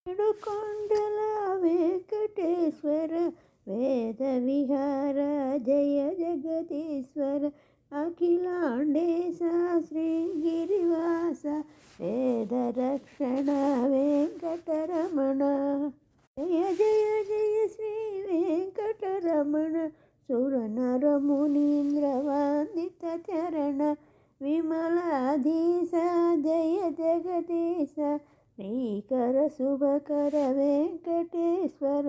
ఏడుకొండల వెంకటేశ్వర వేద విహార జయ జగదీశ్వర అఖిలాండేశ శ్రీగిరివాస వేద రక్షణ వెంకటరమణ జయ జయ జయ శ్రీ వెంకటరమణ సురనర మునీంద్ర వందిత చరణ విమలాధీశ జయ జగదీశ శ్రీకర శుభకర వెంకటేశ్వర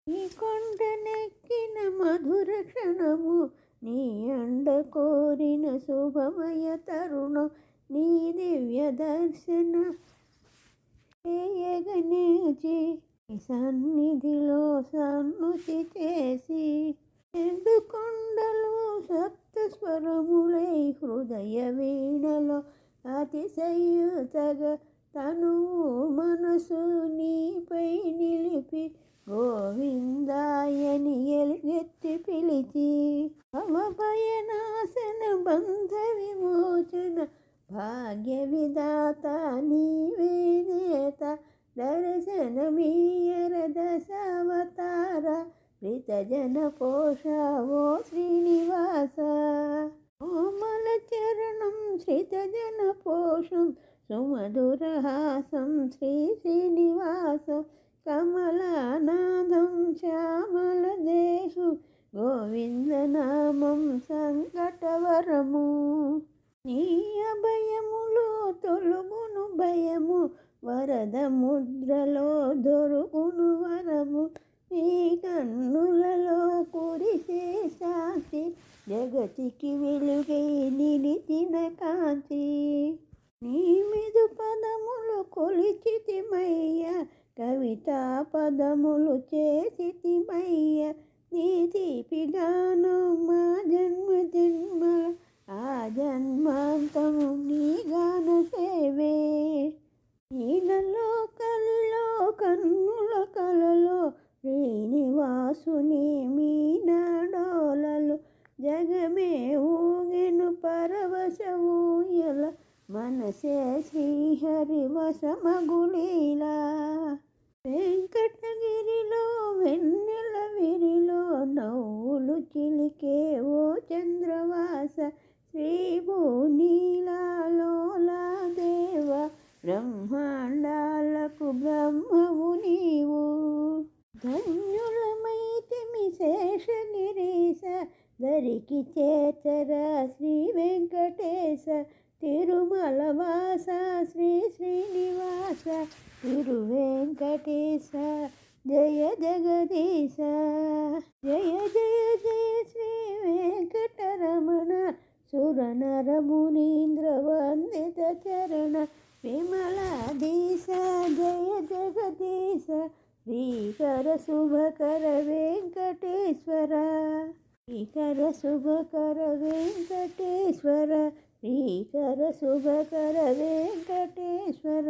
నీ కొండనెక్కిన మధుర క్షణము నీ అండ కోరిన శుభమయ తరుణం నీ దివ్య దర్శన చేయగనిచి సన్నిధిలో సన్నుతి చేసి ఎండు కొండలు సప్త స్వరములై హృదయ వీణలో అతిశయుతగా తనువు మనసు నీపై నిలిపి గోవిందాయని ఎలుగెత్తి పిలిచి భవభయనాశన బంధ విమోచన భాగ్య విధాత నీవే నేత దర్శనమీయర దశావతార శ్రితజన పోష ఓ శ్రీనివాస కోమల చరణం శ్రితజన పోషం సుమధురహాసం శ్రీ శ్రీనివాసం కమలానాదం శ్యామల దేహు గోవిందనామం సంకటవరము నీ అభయములో తొలుగును భయము వరద ముద్రలో దొరుకును వరము నీ కన్నులలో కురిసే శాంతి జగతికి వెలుగై నిలిచిన కాంతి నీ మిదు పదములు కొలిచితిమయ్య కవితా పదములు చేసితిమయ్య నీ తీపి గానం మా జన్మ జన్మ ఆ జన్మాంతము నీ గాన సేవే నీలలో కల్లో కన్నుల కలలో శ్రీనివాసుని మీనాడోలలు జగమే ఊగెను పరవశ ఊయల మనసే శ్రీహరి వసమగులీలా వెంకటగిరిలో వెన్నెల విరిలో నవ్వులు చిలికే ఓ చంద్రవాస శ్రీభూనీలాలోలా దేవ బ్రహ్మాండాలకు బ్రహ్మవు నీవు ధన్యులమైతిమి శేషగిరీశ దరికి చేతర శ్రీ వెంకటేశ తిరుమల వాస శ్రీ శ్రీనివాస తిరువెంకటేశ జయ జగదీశ జయ జయ జయ శ్రీ వెంకటరమణ సురనర మునీంద్ర వందిత చరణ విమలాధీశ జయ జగదీశ శ్రీకర శుభకర వెంకటేశ్వర శ్రీకర శుభకర వెంకటేశ్వర శ్రీకర శుభకర వెంకటేశ్వర